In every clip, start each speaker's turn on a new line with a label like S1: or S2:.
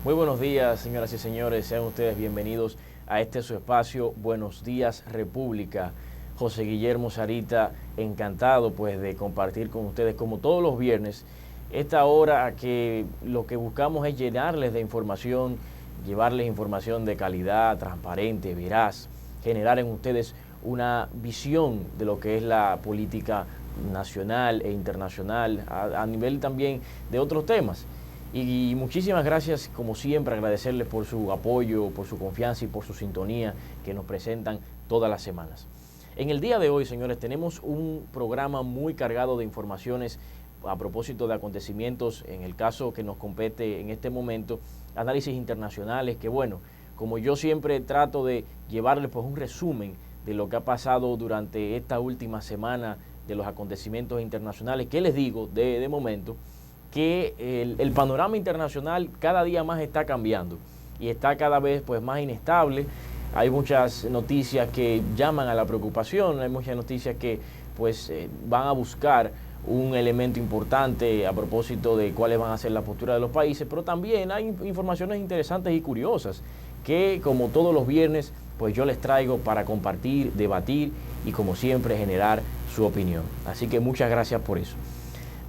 S1: Muy buenos días, señoras y señores. Sean ustedes bienvenidos a este su espacio Buenos Días República. José Guillermo Sarita, encantado pues de compartir con ustedes como todos los viernes esta hora que lo que buscamos es llenarles de información, llevarles información de calidad, transparente, veraz, generar en ustedes una visión de lo que es la política nacional e internacional, a nivel también de otros temas. Y muchísimas gracias, como siempre, agradecerles por su apoyo, por su confianza y por su sintonía que nos presentan todas las semanas. En el día de hoy, señores, tenemos un programa muy cargado de informaciones a propósito de acontecimientos, en el caso que nos compete en este momento, análisis internacionales, que bueno, como yo siempre trato de llevarles pues un resumen de lo que ha pasado durante esta última semana de los acontecimientos internacionales, que les digo de momento, que el panorama internacional cada día más está cambiando y está cada vez pues más inestable. Hay muchas noticias que llaman a la preocupación, hay muchas noticias que pues van a buscar un elemento importante a propósito de cuáles van a ser las posturas de los países, pero también hay informaciones interesantes y curiosas que, como todos los viernes, pues yo les traigo para compartir, debatir y, como siempre, generar su opinión. Así que muchas gracias por eso.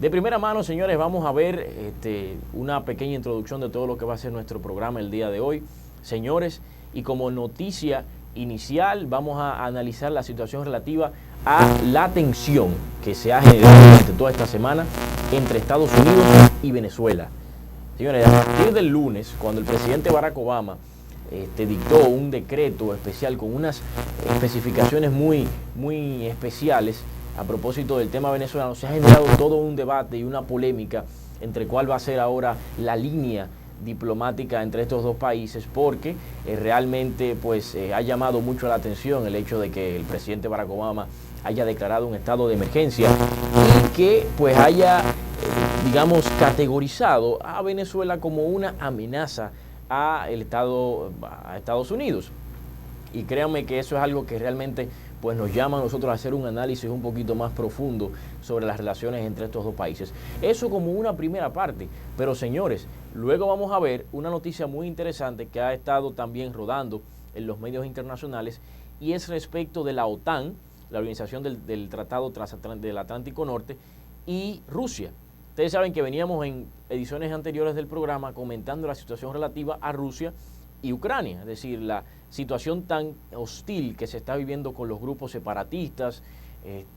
S1: De primera mano, señores, vamos a ver una pequeña introducción de todo lo que va a ser nuestro programa el día de hoy. Señores, y como noticia inicial vamos a analizar la situación relativa a la tensión que se ha generado durante toda esta semana entre Estados Unidos y Venezuela. Señores, a partir del lunes, cuando el presidente Barack Obama dictó un decreto especial con unas especificaciones muy especiales, a propósito del tema venezolano, se ha generado todo un debate y una polémica entre cuál va a ser ahora la línea diplomática entre estos dos países, porque realmente pues ha llamado mucho la atención el hecho de que el presidente Barack Obama haya declarado un estado de emergencia y que pues haya, digamos, categorizado a Venezuela como una amenaza a Estados Unidos. Y créanme que eso es algo que realmente pues nos llama a nosotros a hacer un análisis un poquito más profundo sobre las relaciones entre estos dos países. Eso como una primera parte, pero señores, luego vamos a ver una noticia muy interesante que ha estado también rodando en los medios internacionales y es respecto de la OTAN, la Organización del Tratado del Atlántico Norte, y Rusia. Ustedes saben que veníamos en ediciones anteriores del programa comentando la situación relativa a Rusia y Ucrania, es decir, la situación tan hostil que se está viviendo con los grupos separatistas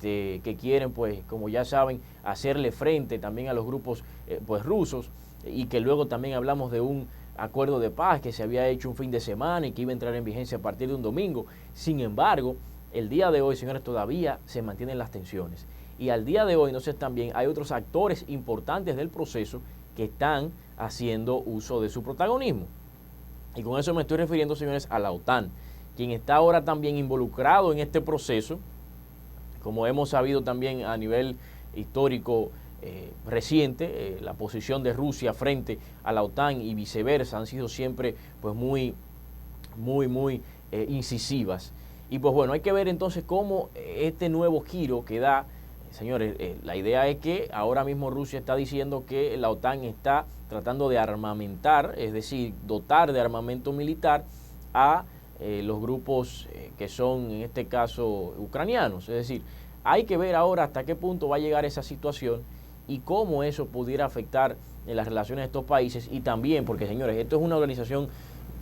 S1: que quieren, pues, como ya saben, hacerle frente también a los grupos pues rusos, y que luego también hablamos de un acuerdo de paz que se había hecho un fin de semana y que iba a entrar en vigencia a partir de un domingo. Sin embargo, el día de hoy, señores, todavía se mantienen las tensiones. Y al día de hoy, entonces, también hay otros actores importantes del proceso que están haciendo uso de su protagonismo. Y con eso me estoy refiriendo, señores, a la OTAN, quien está ahora también involucrado en este proceso, como hemos sabido también a nivel histórico reciente, la posición de Rusia frente a la OTAN y viceversa han sido siempre pues muy incisivas. Y pues bueno, hay que ver entonces cómo este nuevo giro que da, señores, la idea es que ahora mismo Rusia está diciendo que la OTAN está tratando de armamentar, es decir, dotar de armamento militar a los grupos que son, en este caso, ucranianos. Es decir, hay que ver ahora hasta qué punto va a llegar esa situación y cómo eso pudiera afectar en las relaciones de estos países. Y también, porque señores, esto es una organización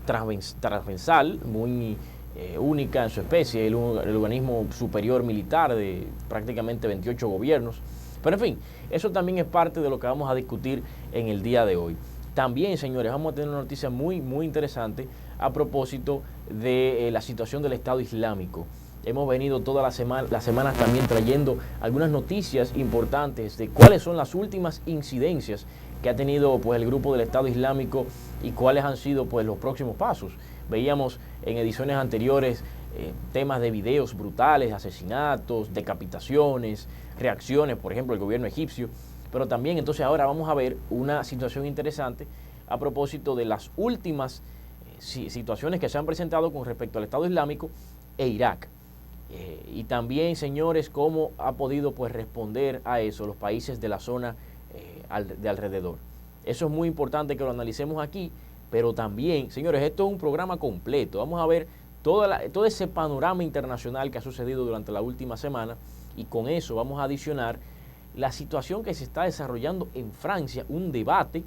S1: transversal, muy única en su especie, el organismo superior militar de prácticamente 28 gobiernos. Pero en fin, eso también es parte de lo que vamos a discutir en el día de hoy. También, señores, vamos a tener una noticia muy interesante a propósito de la situación del Estado Islámico. Hemos venido todas las semanas también trayendo algunas noticias importantes de cuáles son las últimas incidencias que ha tenido pues el grupo del Estado Islámico y cuáles han sido pues los próximos pasos. Veíamos en ediciones anteriores temas de videos brutales, asesinatos, decapitaciones, reacciones, por ejemplo, del gobierno egipcio, pero también entonces ahora vamos a ver una situación interesante a propósito de las últimas situaciones que se han presentado con respecto al Estado Islámico e Irak. Y también, señores, cómo ha podido pues responder a eso los países de la zona de alrededor. Eso es muy importante que lo analicemos aquí, pero también, señores, esto es un programa completo. Vamos a ver todo ese panorama internacional que ha sucedido durante la última semana, y con eso vamos a adicionar la situación que se está desarrollando en Francia, un debate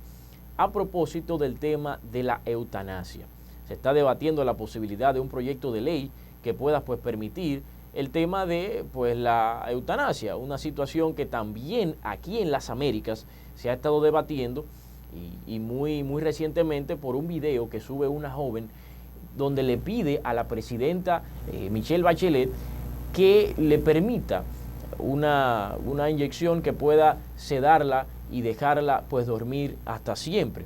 S1: a propósito del tema de la eutanasia. Se está debatiendo la posibilidad de un proyecto de ley que pueda pues permitir el tema de pues la eutanasia, una situación que también aquí en las Américas se ha estado debatiendo y muy recientemente por un video que sube una joven donde le pide a la presidenta Michelle Bachelet que le permita una inyección que pueda sedarla y dejarla pues dormir hasta siempre.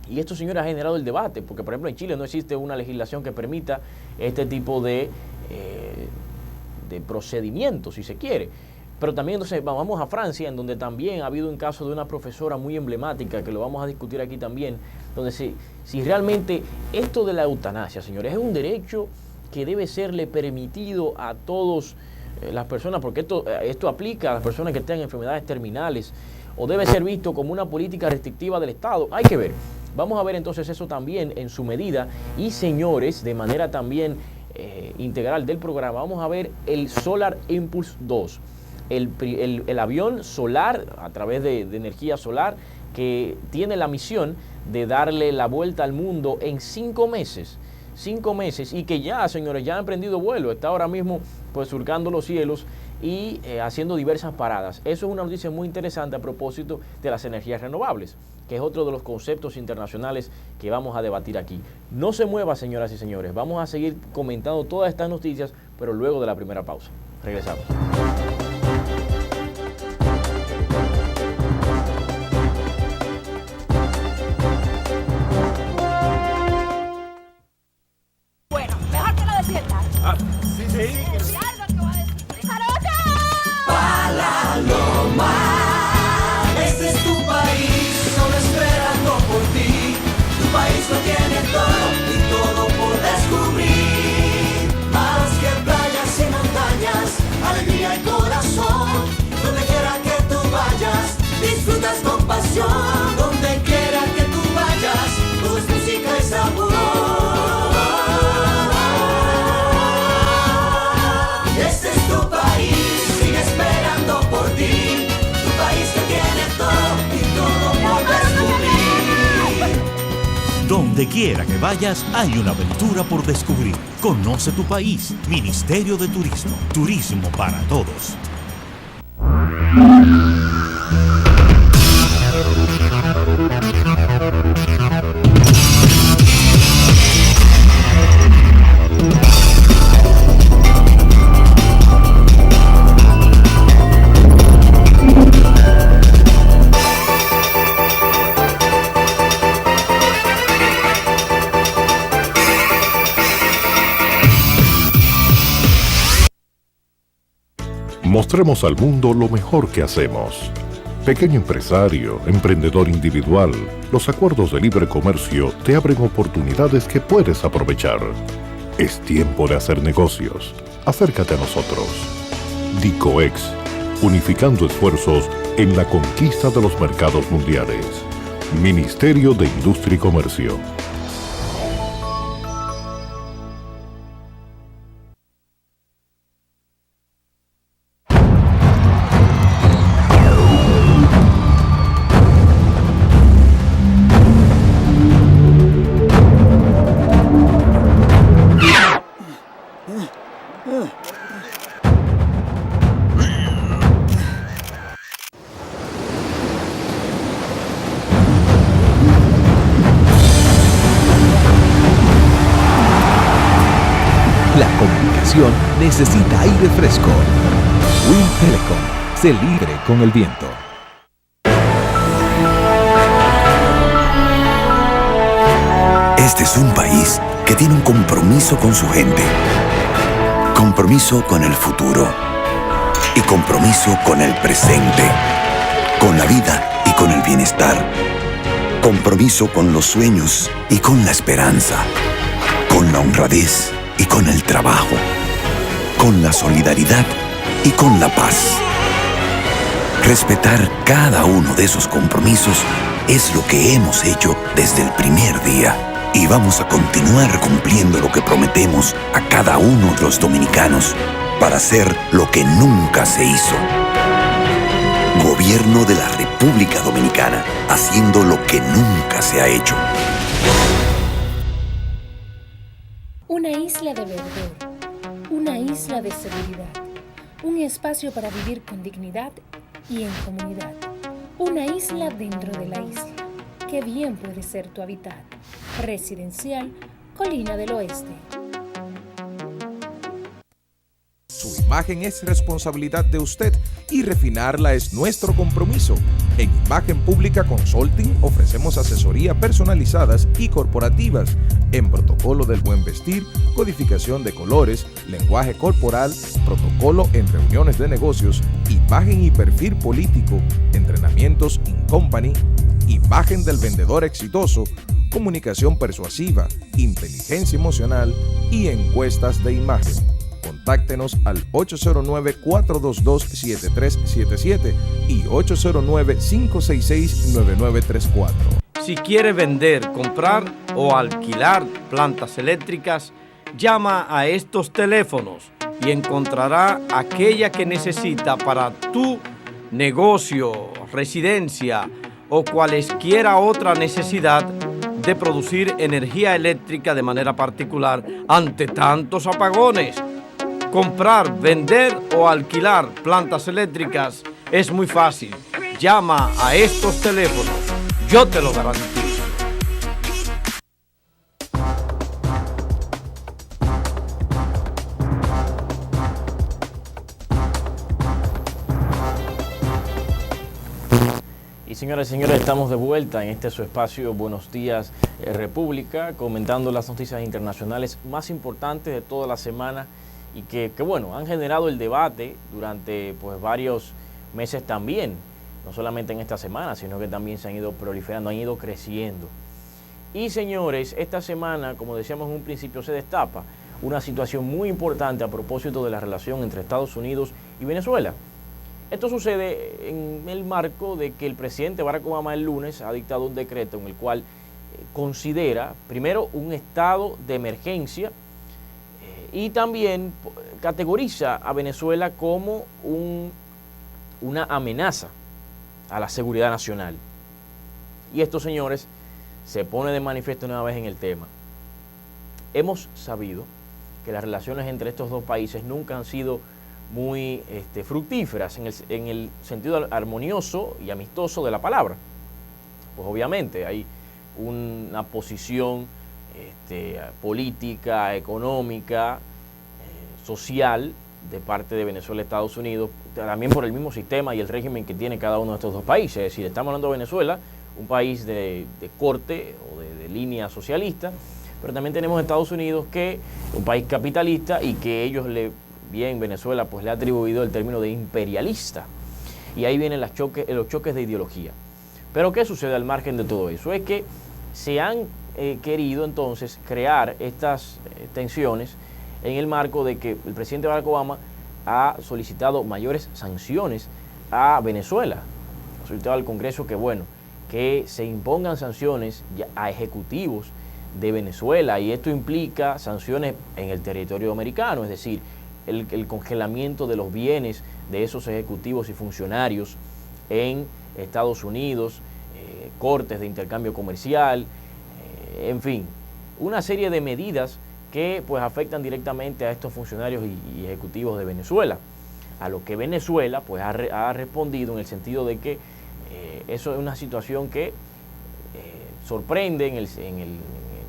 S1: Y esto, señores, ha generado el debate, porque por ejemplo en Chile no existe una legislación que permita este tipo de procedimiento, si se quiere. Pero también entonces vamos a Francia, en donde también ha habido un caso de una profesora muy emblemática, que lo vamos a discutir aquí también, donde si realmente esto de la eutanasia, señores, es un derecho que debe serle permitido a todos las personas, porque esto aplica a las personas que tengan enfermedades terminales, o debe ser visto como una política restrictiva del Estado. Hay que ver. Vamos a ver entonces eso también en su medida. Y señores, de manera también integral del programa, vamos a ver el Solar Impulse 2, el avión solar a través de energía solar, que tiene la misión de darle la vuelta al mundo en 5 meses. 5 meses, y que ya, señores, ya ha emprendido vuelo, está ahora mismo pues surcando los cielos y haciendo diversas paradas. Eso es una noticia muy interesante a propósito de las energías renovables, que es otro de los conceptos internacionales que vamos a debatir aquí. No se mueva, señoras y señores, vamos a seguir comentando todas estas noticias, pero luego de la primera pausa. Regresamos.
S2: Donde quiera que tú vayas, todo es música y sabor. Este es tu país, sigue esperando por ti. Tu país que tiene todo y todo por descubrir.
S3: Donde quiera que vayas, hay una aventura por descubrir. Conoce tu país. Ministerio de Turismo. Turismo para todos.
S4: Mostremos al mundo lo mejor que hacemos. Pequeño empresario, emprendedor individual, los acuerdos de libre comercio te abren oportunidades que puedes aprovechar. Es tiempo de hacer negocios. Acércate a nosotros. DICOEX, unificando esfuerzos en la conquista de los mercados mundiales. Ministerio de Industria y Comercio.
S5: La comunicación necesita aire fresco. Wind Telecom, sé libre con el viento.
S6: Este es un país que tiene un compromiso con su gente, compromiso con el futuro y compromiso con el presente, con la vida y con el bienestar, compromiso con los sueños y con la esperanza, con la honradez y con el trabajo, con la solidaridad y con la paz. Respetar cada uno de esos compromisos es lo que hemos hecho desde el primer día. Y vamos a continuar cumpliendo lo que prometemos a cada uno de los dominicanos para hacer lo que nunca se hizo. Gobierno de la República Dominicana, haciendo lo que nunca se ha hecho.
S7: Una isla de verdor, una isla de seguridad, un espacio para vivir con dignidad y en comunidad. Una isla dentro de la isla. Qué bien puede ser tu hábitat. Residencial Colina del Oeste.
S8: Su imagen es responsabilidad de usted y refinarla es nuestro compromiso. En Imagen Pública Consulting ofrecemos asesoría personalizadas y corporativas en protocolo del buen vestir, codificación de colores, lenguaje corporal, protocolo en reuniones de negocios, imagen y perfil político, entrenamientos in company, imagen del vendedor exitoso, comunicación persuasiva, inteligencia emocional y encuestas de imagen. Contáctenos al 809-422-7377 y 809-566-9934.
S9: Si quiere vender, comprar o alquilar plantas eléctricas, llama a estos teléfonos y encontrará aquella que necesita para tu negocio, residencia o cualesquiera otra necesidad de producir energía eléctrica de manera particular ante tantos apagones. Comprar, vender o alquilar plantas eléctricas es muy fácil. Llama a estos teléfonos. Yo te lo garantizo.
S1: Y señoras y señores, estamos de vuelta en este su espacio Buenos Días República, comentando las noticias internacionales más importantes de toda la semana y que bueno, han generado el debate durante pues varios meses también, no solamente en esta semana, sino que también se han ido proliferando, han ido creciendo. Y señores, esta semana, como decíamos en un principio, se destapa una situación muy importante a propósito de la relación entre Estados Unidos y Venezuela. Esto sucede en el marco de que el presidente Barack Obama el lunes ha dictado un decreto en el cual considera, primero, un estado de emergencia y también categoriza a Venezuela como una amenaza a la seguridad nacional. Y esto, señores, se pone de manifiesto una vez en el tema. Hemos sabido que las relaciones entre estos dos países nunca han sido muy fructíferas en el sentido armonioso y amistoso de la palabra. Pues obviamente hay una posición política, económica, social de parte de Venezuela y Estados Unidos, también por el mismo sistema y el régimen que tiene cada uno de estos dos países. Es decir, estamos hablando de Venezuela, un país de corte o de línea socialista, pero también tenemos Estados Unidos, que es un país capitalista y que ellos Venezuela pues le ha atribuido el término de imperialista. Y ahí vienen los choques de ideología. Pero ¿qué sucede al margen de todo eso? Es que se han querido entonces crear estas tensiones en el marco de que el presidente Barack Obama ha solicitado mayores sanciones a Venezuela. Ha solicitado al Congreso que se impongan sanciones a ejecutivos de Venezuela, y esto implica sanciones en el territorio americano, es decir, el congelamiento de los bienes de esos ejecutivos y funcionarios en Estados Unidos, cortes de intercambio comercial, en fin, una serie de medidas que pues afectan directamente a estos funcionarios y ejecutivos de Venezuela, a lo que Venezuela pues ha respondido en el sentido de que eso es una situación que sorprende en el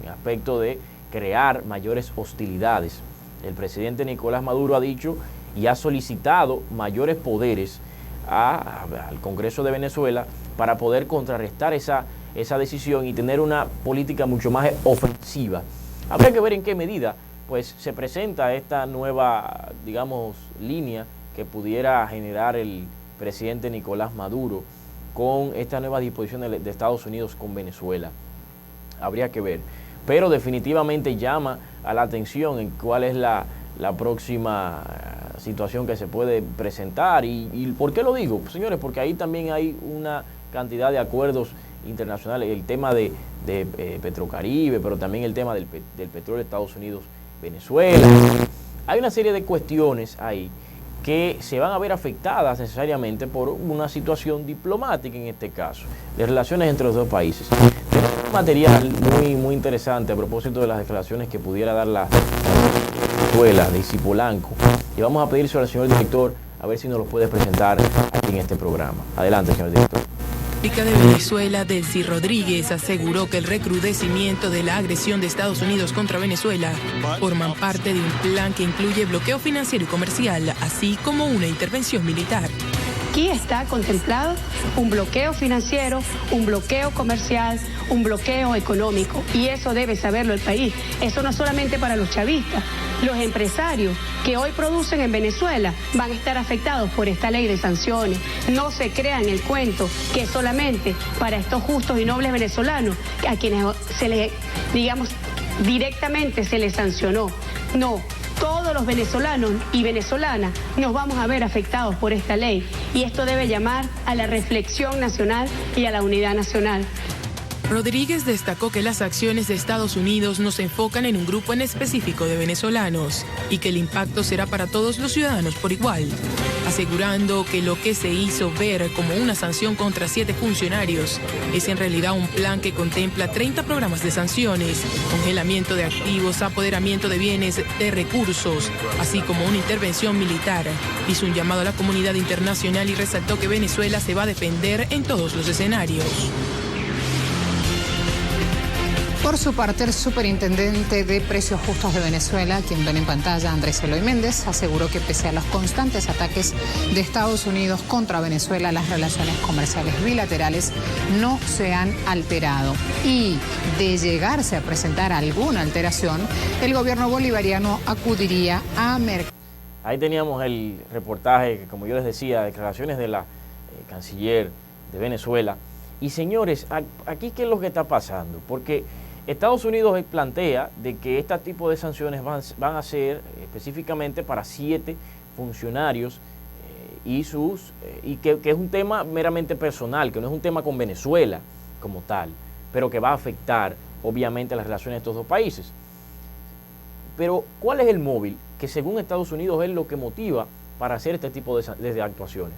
S1: aspecto de crear mayores hostilidades. El presidente Nicolás Maduro ha dicho y ha solicitado mayores poderes al Congreso de Venezuela para poder contrarrestar esa decisión y tener una política mucho más ofensiva. Habría que ver en qué medida pues se presenta esta nueva, digamos, línea que pudiera generar el presidente Nicolás Maduro con esta nueva disposición de Estados Unidos con Venezuela. Habría que ver. Pero definitivamente llama a la atención en cuál es la próxima situación que se puede presentar. ¿Y por qué lo digo? Pues, señores, porque ahí también hay una cantidad de acuerdos internacional, el tema de Petrocaribe, pero también el tema del petróleo de Estados Unidos, Venezuela. Hay una serie de cuestiones ahí que se van a ver afectadas necesariamente por una situación diplomática en este caso, de relaciones entre los dos países. Tenemos un material muy interesante a propósito de las declaraciones que pudiera dar la Venezuela, Daisy Polanco, y vamos a pedírselo al señor director a ver si nos lo puede presentar aquí en este programa. Adelante, señor director.
S10: La de Venezuela, Delcy Rodríguez, aseguró que el recrudecimiento de la agresión de Estados Unidos contra Venezuela forman parte de un plan que incluye bloqueo financiero y comercial, así como una intervención militar.
S11: Aquí está contemplado un bloqueo financiero, un bloqueo comercial, un bloqueo económico. Y eso debe saberlo el país. Eso no solamente para los chavistas. Los empresarios que hoy producen en Venezuela van a estar afectados por esta ley de sanciones. No se crean el cuento que solamente para estos justos y nobles venezolanos, a quienes se les, digamos, directamente se les sancionó. No. Todos los venezolanos y venezolanas nos vamos a ver afectados por esta ley y esto debe llamar a la reflexión nacional y a la unidad nacional.
S10: Rodríguez destacó que las acciones de Estados Unidos no se enfocan en un grupo en específico de venezolanos y que el impacto será para todos los ciudadanos por igual, asegurando que lo que se hizo ver como una sanción contra 7 funcionarios es en realidad un plan que contempla 30 programas de sanciones, congelamiento de activos, apoderamiento de bienes, de recursos, así como una intervención militar. Hizo un llamado a la comunidad internacional y resaltó que Venezuela se va a defender en todos los escenarios.
S12: Por su parte, el superintendente de Precios Justos de Venezuela, quien ven en pantalla, Andrés Eloy Méndez, aseguró que pese a los constantes ataques de Estados Unidos contra Venezuela, las relaciones comerciales bilaterales no se han alterado. Y de llegarse a presentar alguna alteración, el gobierno bolivariano acudiría a mercados.
S1: Ahí teníamos el reportaje, como yo les decía, declaraciones de la canciller de Venezuela. Y señores, aquí ¿qué es lo que está pasando? Porque Estados Unidos plantea de que este tipo de sanciones van a ser específicamente para 7 funcionarios y que es un tema meramente personal, que no es un tema con Venezuela como tal, pero que va a afectar obviamente las relaciones de estos dos países. Pero ¿cuál es el móvil que según Estados Unidos es lo que motiva para hacer este tipo de actuaciones?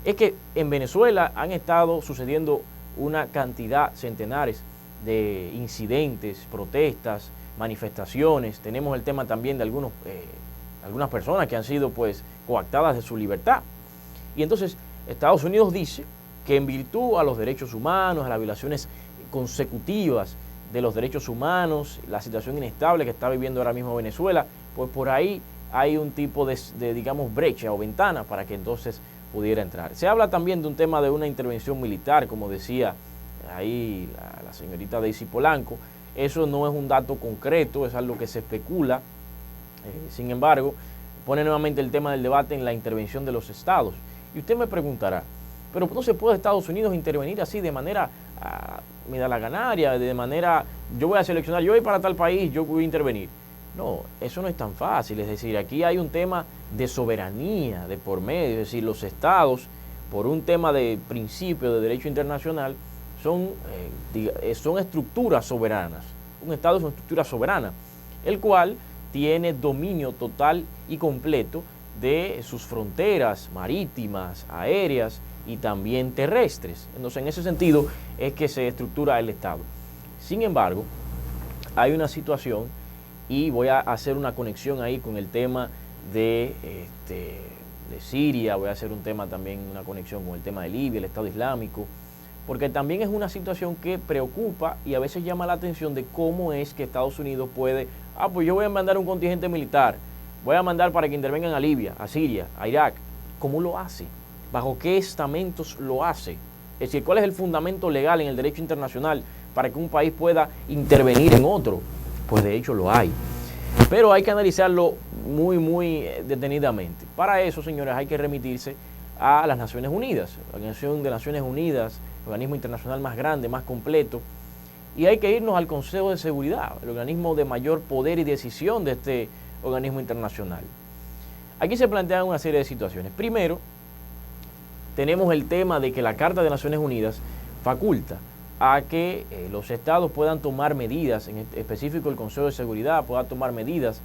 S1: Es que en Venezuela han estado sucediendo una cantidad, centenares de incidentes, protestas, manifestaciones. Tenemos el tema también de algunas personas que han sido pues coactadas de su libertad. Y entonces Estados Unidos dice que en virtud a los derechos humanos, a las violaciones consecutivas de los derechos humanos, la situación inestable que está viviendo ahora mismo Venezuela, pues por ahí hay un tipo de digamos, brecha o ventana para que entonces pudiera entrar. Se habla también de un tema de una intervención militar, como decía ahí la señorita Daisy Polanco. Eso no es un dato concreto, es algo que se especula. Sin embargo, pone nuevamente el tema del debate en la intervención de los estados. Y usted me preguntará, pero ¿no se puede Estados Unidos intervenir así de manera me da la ganaria, de manera, yo voy a seleccionar, yo voy para tal país, yo voy a intervenir? No, eso no es tan fácil. Es decir, aquí hay un tema de soberanía de por medio. Es decir, los estados, por un tema de principio de derecho internacional, son estructuras soberanas. Un estado es una estructura soberana, el cual tiene dominio total y completo de sus fronteras marítimas, aéreas y también terrestres. Entonces, en ese sentido es que se estructura el Estado. Sin embargo, hay una situación, y voy a hacer una conexión ahí con el tema de Siria, voy a hacer un tema también, una conexión con el tema de Libia, el Estado Islámico, porque también es una situación que preocupa y a veces llama la atención de cómo es que Estados Unidos puede, pues yo voy a mandar un contingente militar, voy a mandar para que intervengan a Libia, a Siria, a Irak. ¿Cómo lo hace? ¿Bajo qué estamentos lo hace? Es decir, ¿cuál es el fundamento legal en el derecho internacional para que un país pueda intervenir en otro? Pues de hecho lo hay. Pero hay que analizarlo muy detenidamente. Para eso, señores, hay que remitirse a las Naciones Unidas, la Organización de Naciones Unidas, el organismo internacional más grande, más completo, y hay que irnos al Consejo de Seguridad, el organismo de mayor poder y decisión de este organismo internacional. Aquí se plantean una serie de situaciones. Primero, tenemos el tema de que la Carta de Naciones Unidas faculta a que los estados puedan tomar medidas, en específico el Consejo de Seguridad pueda tomar medidas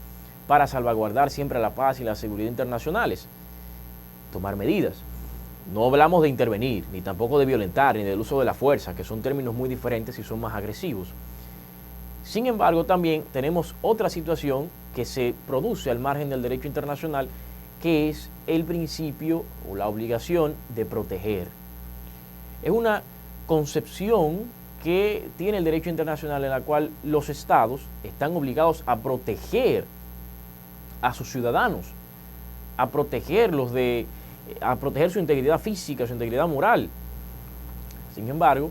S1: para salvaguardar siempre la paz y la seguridad internacionales. Tomar medidas. No hablamos de intervenir, ni tampoco de violentar, ni del uso de la fuerza, que son términos muy diferentes y son más agresivos. Sin embargo, también tenemos otra situación que se produce al margen del derecho internacional, que es el principio o la obligación de proteger. Es una concepción que tiene el derecho internacional en la cual los estados están obligados a proteger a sus ciudadanos, a protegerlos a proteger su integridad física, su integridad moral. Sin embargo,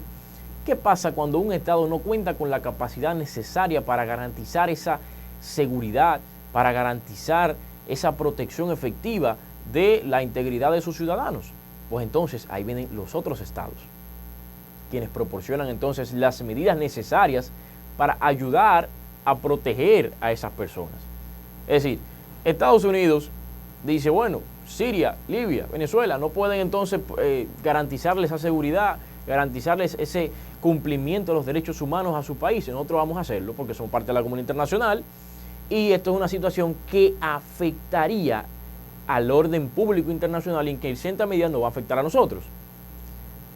S1: ¿qué pasa cuando un estado no cuenta con la capacidad necesaria para garantizar esa seguridad, para garantizar esa protección efectiva de la integridad de sus ciudadanos? Pues entonces ahí vienen los otros estados, quienes proporcionan entonces las medidas necesarias para ayudar a proteger a esas personas. Es decir, Estados Unidos dice, bueno, Siria, Libia, Venezuela no pueden entonces garantizarles esa seguridad, garantizarles ese cumplimiento de los derechos humanos a su país. Nosotros vamos a hacerlo porque somos parte de la comunidad internacional y esto es una situación que afectaría al orden público internacional y en que en cierta medida nos va a afectar a nosotros.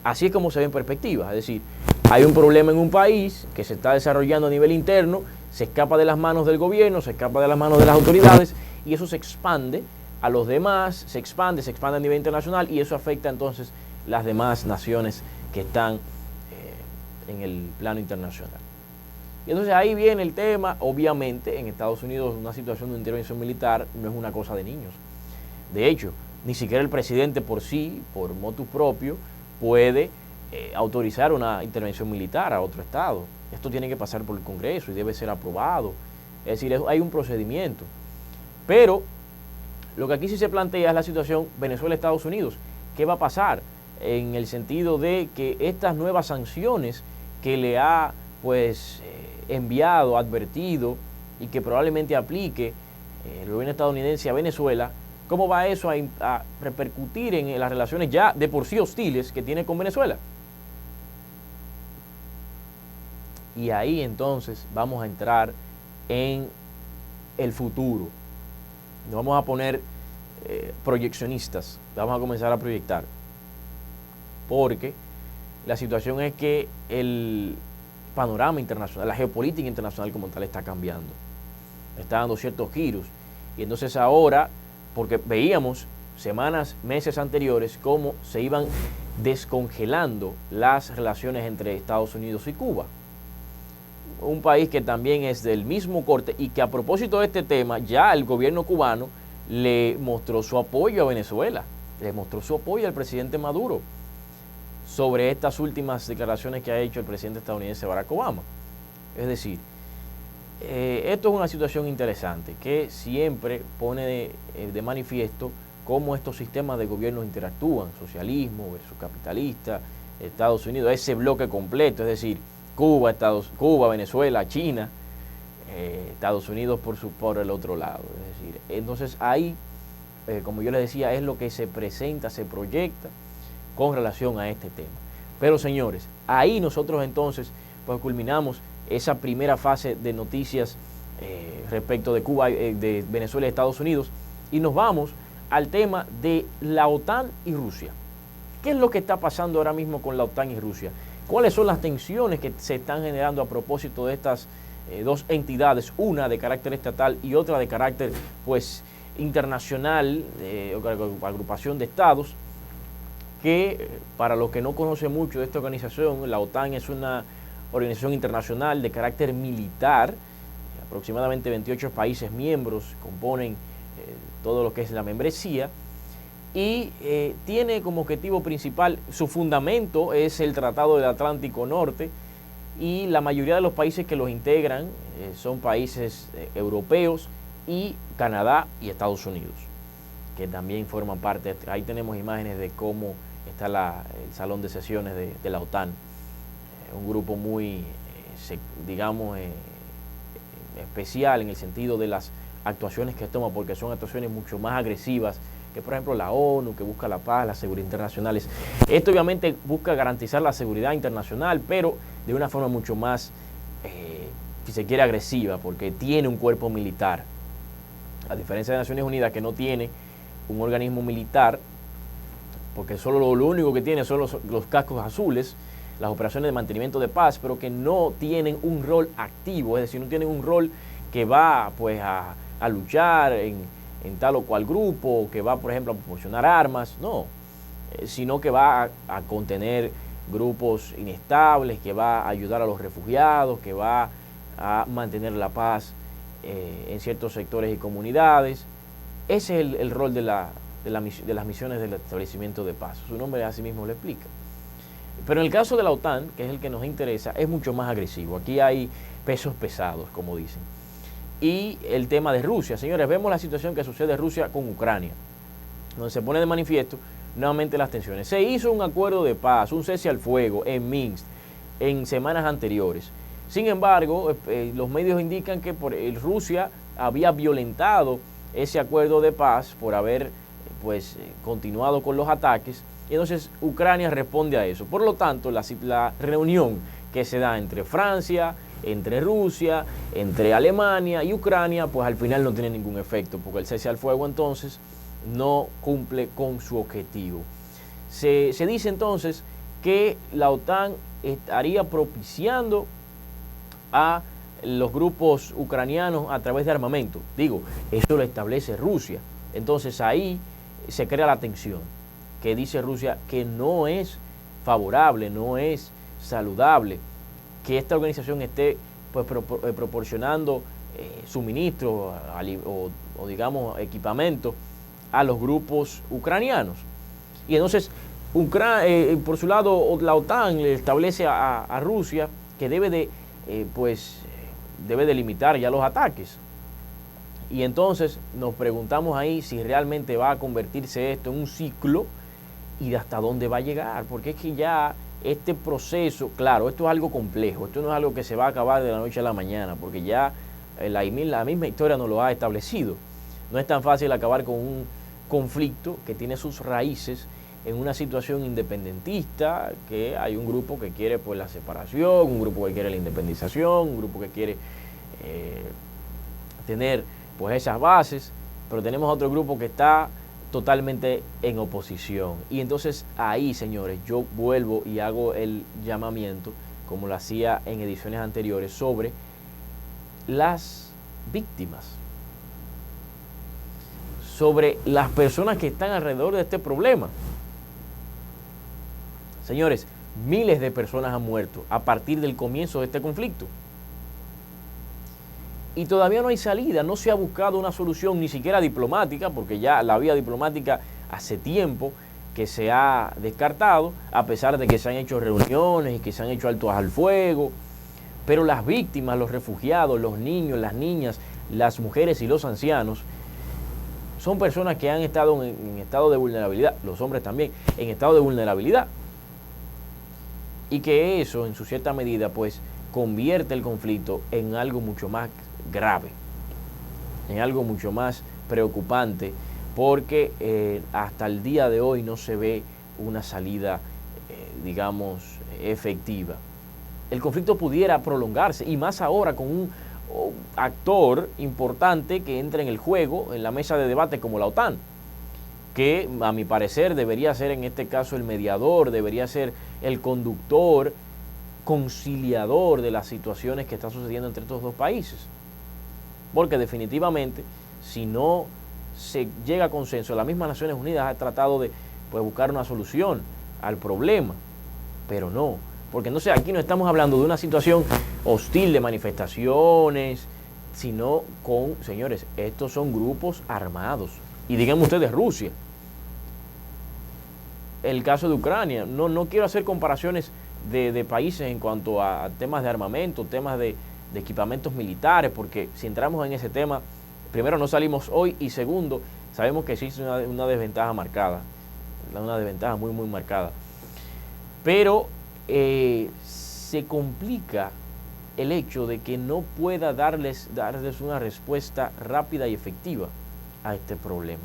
S1: Así es como se ve en perspectiva, es decir, hay un problema en un país que se está desarrollando a nivel interno, se escapa de las manos del gobierno, se escapa de las manos de las autoridades y eso se expande a los demás, se expande a nivel internacional y eso afecta entonces las demás naciones que están en el plano internacional. Y entonces ahí viene el tema, obviamente en Estados Unidos una situación de intervención militar no es una cosa de niños. De hecho, ni siquiera el presidente por sí, por motu propio, puede autorizar una intervención militar a otro estado. Esto tiene que pasar por el Congreso y debe ser aprobado. Es decir, hay un procedimiento. Pero lo que aquí sí se plantea es la situación Venezuela-Estados Unidos. ¿Qué va a pasar? En el sentido de que estas nuevas sanciones que le ha enviado, advertido y que probablemente aplique el gobierno estadounidense a Venezuela, ¿cómo va eso a repercutir en las relaciones ya de por sí hostiles que tiene con Venezuela? Y ahí entonces vamos a entrar en el futuro. Nos vamos a poner proyeccionistas, vamos a comenzar a proyectar. Porque la situación es que el panorama internacional, la geopolítica internacional como tal está cambiando. Está dando ciertos giros. Y entonces ahora, porque veíamos semanas, meses anteriores, cómo se iban descongelando las relaciones entre Estados Unidos y Cuba. Un país que también es del mismo corte y que a propósito de este tema, ya el gobierno cubano le mostró su apoyo a Venezuela, le mostró su apoyo al presidente Maduro sobre estas últimas declaraciones que ha hecho el presidente estadounidense Barack Obama. Es decir, esto es una situación interesante que siempre pone de manifiesto cómo estos sistemas de gobierno interactúan, socialismo versus capitalista, Estados Unidos, ese bloque completo, es decir, Cuba, Venezuela, China, Estados Unidos por el otro lado. Es decir, entonces ahí, como yo les decía, es lo que se presenta, se proyecta con relación a este tema. Pero señores, ahí nosotros entonces pues culminamos esa primera fase de noticias respecto de Cuba, de Venezuela y Estados Unidos y nos vamos al tema de la OTAN y Rusia. ¿Qué es lo que está pasando ahora mismo con la OTAN y Rusia? ¿Cuáles son las tensiones que se están generando a propósito de estas dos entidades, una de carácter estatal y otra de carácter internacional, agrupación de estados, que para los que no conocen mucho de esta organización, la OTAN es una organización internacional de carácter militar, aproximadamente 28 países miembros componen todo lo que es la membresía, y tiene como objetivo principal, su fundamento es el Tratado del Atlántico Norte, y la mayoría de los países que los integran son países europeos y Canadá y Estados Unidos, que también forman parte. Ahí tenemos imágenes de cómo está el salón de sesiones de la OTAN, un grupo muy, digamos, especial en el sentido de las actuaciones que toma, porque son actuaciones mucho más agresivas que por ejemplo la ONU, que busca la paz, la seguridad internacionales. Esto obviamente busca garantizar la seguridad internacional, pero de una forma mucho más, si se quiere, agresiva, porque tiene un cuerpo militar. A diferencia de Naciones Unidas, que no tiene un organismo militar, porque solo lo único que tiene son los cascos azules, las operaciones de mantenimiento de paz, pero que no tienen un rol activo, es decir, no tienen un rol que va pues a luchar en tal o cual grupo, que va, por ejemplo, a proporcionar armas, no, sino que va a contener grupos inestables, que va a ayudar a los refugiados, que va a mantener la paz en ciertos sectores y comunidades. Ese es el rol de las misiones del establecimiento de paz. Su nombre así mismo lo explica. Pero en el caso de la OTAN, que es el que nos interesa, es mucho más agresivo. Aquí hay pesos pesados, como dicen. Y el tema de Rusia. Señores, vemos la situación que sucede en Rusia con Ucrania, donde se pone de manifiesto nuevamente las tensiones. Se hizo un acuerdo de paz, un cese al fuego en Minsk en semanas anteriores. Sin embargo, los medios indican que Rusia había violentado ese acuerdo de paz por haber continuado con los ataques, y entonces Ucrania responde a eso. Por lo tanto, la reunión que se da entre Francia, entre Rusia, entre Alemania y Ucrania, pues al final no tiene ningún efecto, porque el cese al fuego entonces no cumple con su objetivo. Se dice entonces que la OTAN estaría propiciando a los grupos ucranianos a través de armamento. Digo, eso lo establece Rusia. Entonces ahí se crea la tensión, que dice Rusia que no es favorable, no es saludable que esta organización esté proporcionando suministro o digamos equipamiento a los grupos ucranianos. Y entonces por su lado la OTAN le establece a Rusia que debe de limitar ya los ataques. Y entonces nos preguntamos ahí si realmente va a convertirse esto en un ciclo y de hasta dónde va a llegar, porque es que ya este proceso, claro, esto es algo complejo, esto no es algo que se va a acabar de la noche a la mañana, porque ya la misma historia nos lo ha establecido. No es tan fácil acabar con un conflicto que tiene sus raíces en una situación independentista, que hay un grupo que quiere pues la separación, un grupo que quiere la independización, un grupo que quiere tener pues esas bases, pero tenemos otro grupo que está totalmente en oposición. Y entonces ahí, señores, yo vuelvo y hago el llamamiento, como lo hacía en ediciones anteriores, sobre las víctimas, sobre las personas que están alrededor de este problema. Señores, miles de personas han muerto a partir del comienzo de este conflicto. Y todavía no hay salida, no se ha buscado una solución ni siquiera diplomática, porque ya la vía diplomática hace tiempo que se ha descartado, a pesar de que se han hecho reuniones y que se han hecho altos al fuego. Pero las víctimas, los refugiados, los niños, las niñas, las mujeres y los ancianos, son personas que han estado en estado de vulnerabilidad, los hombres también, en estado de vulnerabilidad. Y que eso, en su cierta medida, pues, convierte el conflicto en algo mucho más grave, en algo mucho más preocupante, porque hasta el día de hoy no se ve una salida, digamos, efectiva. El conflicto pudiera prolongarse, y más ahora con un actor importante que entra en el juego, en la mesa de debate como la OTAN, que a mi parecer debería ser en este caso el mediador, debería ser el conductor, conciliador de las situaciones que están sucediendo entre estos dos países. Porque definitivamente, si no se llega a consenso, las mismas Naciones Unidas ha tratado de buscar una solución al problema, pero no, porque entonces aquí no estamos hablando de una situación hostil de manifestaciones, sino con, señores, estos son grupos armados. Y díganme ustedes, Rusia, el caso de Ucrania, no quiero hacer comparaciones de países en cuanto a temas de armamento, temas de equipamientos militares, porque si entramos en ese tema, primero no salimos hoy, y segundo, sabemos que existe una desventaja marcada, una desventaja muy muy marcada. Pero se complica el hecho de que no pueda darles una respuesta rápida y efectiva a este problema,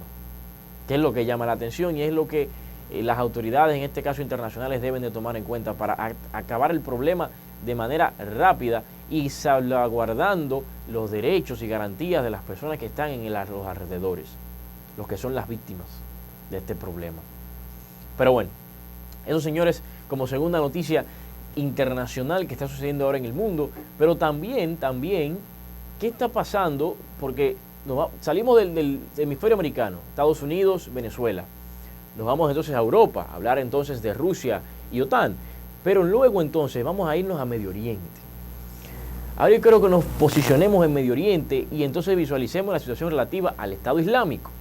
S1: que es lo que llama la atención y es lo que las autoridades, en este caso internacionales, deben de tomar en cuenta para acabar el problema de manera rápida y salvaguardando los derechos y garantías de las personas que están en los alrededores, los que son las víctimas de este problema. Pero bueno, eso, señores, como segunda noticia internacional que está sucediendo ahora en el mundo, pero también, ¿qué está pasando? Porque salimos del hemisferio americano, Estados Unidos, Venezuela. Nos vamos entonces a Europa, a hablar entonces de Rusia y OTAN. Pero luego entonces vamos a irnos a Medio Oriente. Ahora yo creo que nos posicionemos en Medio Oriente y entonces visualicemos la situación relativa al Estado Islámico.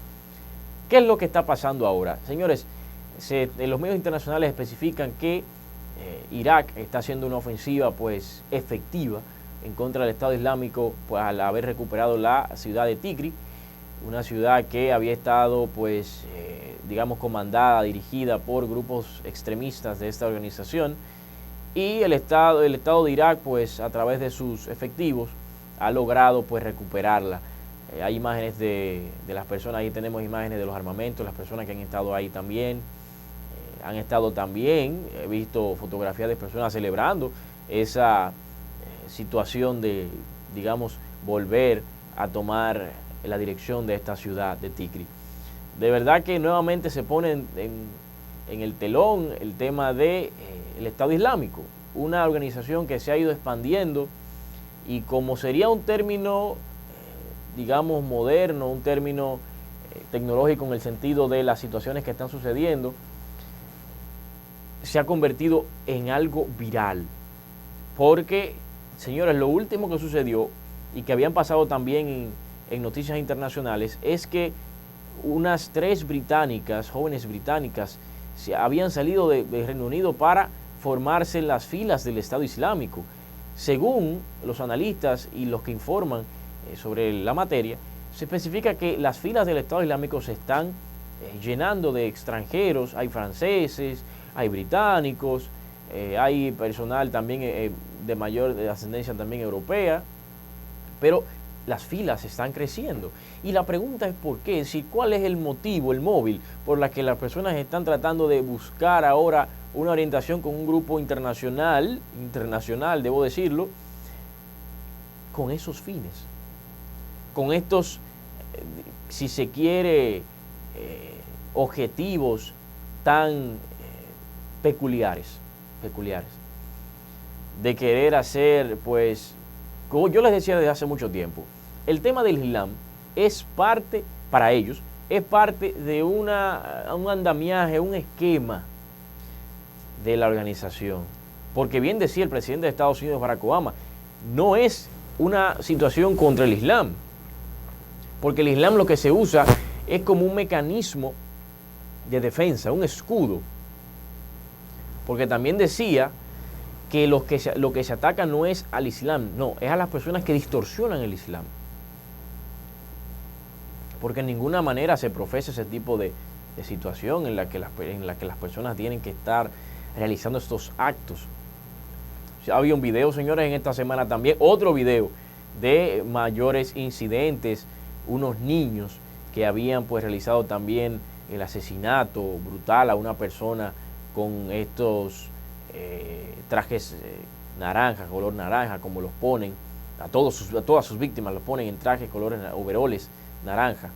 S1: ¿Qué es lo que está pasando ahora? Señores, los medios internacionales especifican que Irak está haciendo una ofensiva pues efectiva en contra del Estado Islámico, pues al haber recuperado la ciudad de Tikrit, una ciudad que había estado pues digamos comandada, dirigida por grupos extremistas de esta organización, y el Estado de Irak pues a través de sus efectivos ha logrado pues recuperarla. Hay imágenes de las personas, ahí tenemos imágenes de los armamentos, las personas que han estado ahí también. Han estado también, he visto fotografías de personas celebrando esa situación de, digamos, volver a tomar la dirección de esta ciudad de Tikrit. De verdad que nuevamente se pone en el telón el tema del Estado Islámico, una organización que se ha ido expandiendo y como sería un término, digamos, moderno, un término tecnológico en el sentido de las situaciones que están sucediendo, se ha convertido en algo viral. Porque, señores, lo último que sucedió y que habían pasado también en noticias internacionales es que unas 3 jóvenes británicas, habían salido de Reino Unido para formarse en las filas del Estado Islámico. Según los analistas y los que informan sobre la materia, se especifica que las filas del Estado Islámico se están llenando de extranjeros, hay franceses, hay británicos, hay personal también de mayor ascendencia también europea, pero las filas están creciendo. Y la pregunta es por qué, cuál es el motivo, el móvil, por la que las personas están tratando de buscar ahora una orientación con un grupo internacional, debo decirlo, con esos fines, con estos, si se quiere, objetivos tan peculiares, de querer hacer, pues, como yo les decía desde hace mucho tiempo, el tema del Islam es parte, para ellos, es parte de un andamiaje, un esquema de la organización. Porque bien decía el presidente de Estados Unidos, Barack Obama, no es una situación contra el Islam, porque el Islam lo que se usa es como un mecanismo de defensa, un escudo. Porque también decía que lo que se ataca no es al Islam, no, es a las personas que distorsionan el Islam. Porque en ninguna manera se profesa ese tipo de situación en la que las personas tienen que estar realizando estos actos. Había un video, señores, en esta semana también, otro video de mayores incidentes, unos niños que habían pues realizado también el asesinato brutal a una persona con estos trajes naranja, color naranja, como los ponen, a todas sus víctimas los ponen en trajes, colores, overoles naranja.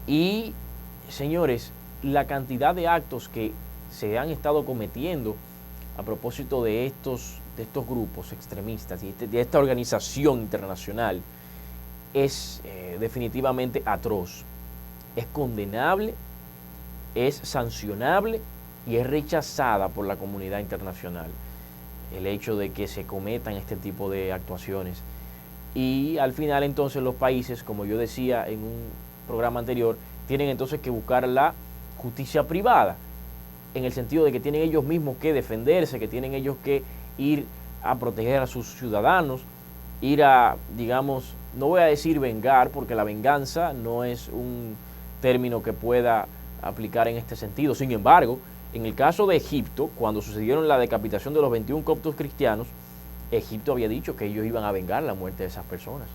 S1: Y, señores, la cantidad de actos que se han estado cometiendo a propósito de estos grupos extremistas y de esta organización internacional es definitivamente atroz, es condenable, es sancionable y es rechazada por la comunidad internacional el hecho de que se cometan este tipo de actuaciones. Y al final entonces los países, como yo decía en un programa anterior, tienen entonces que buscar la justicia privada, en el sentido de que tienen ellos mismos que defenderse, que tienen ellos que ir a proteger a sus ciudadanos, ir a, digamos, no voy a decir vengar, porque la venganza no es un término que pueda aplicar en este sentido. Sin embargo, en el caso de Egipto, cuando sucedieron la decapitación de los 21 coptos cristianos, Egipto había dicho que ellos iban a vengar la muerte de esas personas.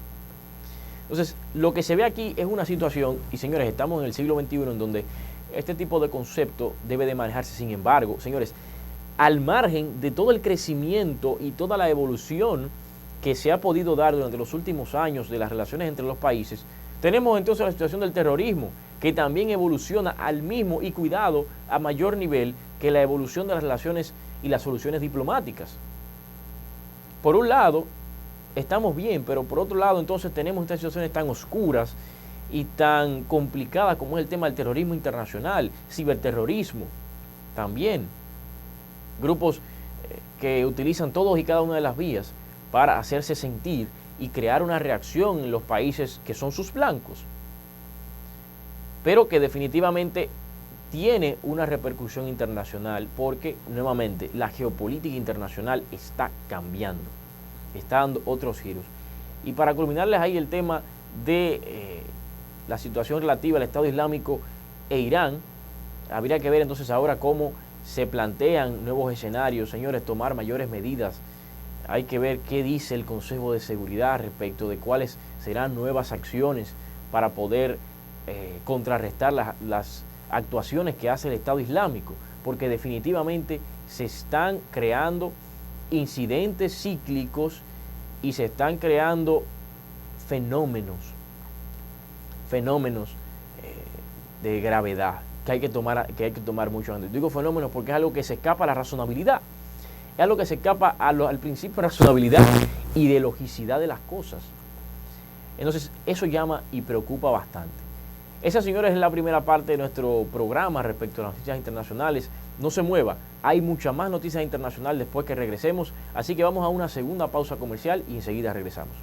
S1: Entonces, lo que se ve aquí es una situación, y señores, estamos en el siglo XXI en donde este tipo de concepto debe de manejarse. Sin embargo, señores, al margen de todo el crecimiento y toda la evolución que se ha podido dar durante los últimos años de las relaciones entre los países, tenemos entonces la situación del terrorismo, que también evoluciona al mismo y cuidado a mayor nivel que la evolución de las relaciones y las soluciones diplomáticas. Por un lado, estamos bien, pero por otro lado entonces tenemos estas situaciones tan oscuras y tan complicadas como es el tema del terrorismo internacional, ciberterrorismo también. Grupos que utilizan todos y cada una de las vías para hacerse sentir y crear una reacción en los países que son sus blancos, pero que definitivamente tiene una repercusión internacional porque, nuevamente, la geopolítica internacional está cambiando, está dando otros giros. Y para culminarles ahí el tema de la situación relativa al Estado Islámico e Irán, habría que ver entonces ahora cómo se plantean nuevos escenarios, señores, tomar mayores medidas. Hay que ver qué dice el Consejo de Seguridad respecto de cuáles serán nuevas acciones para poder contrarrestar las actuaciones que hace el Estado Islámico, porque definitivamente se están creando incidentes cíclicos y se están creando fenómenos de gravedad que hay que tomar mucho antes. Digo fenómenos porque es algo que se escapa a la razonabilidad, es algo que se escapa al principio de razonabilidad y de logicidad de las cosas. Entonces eso llama y preocupa bastante. Esa, señores, es la primera parte de nuestro programa respecto a las noticias internacionales. No se mueva, hay muchas más noticias internacionales después que regresemos, así que vamos a una segunda pausa comercial y enseguida regresamos.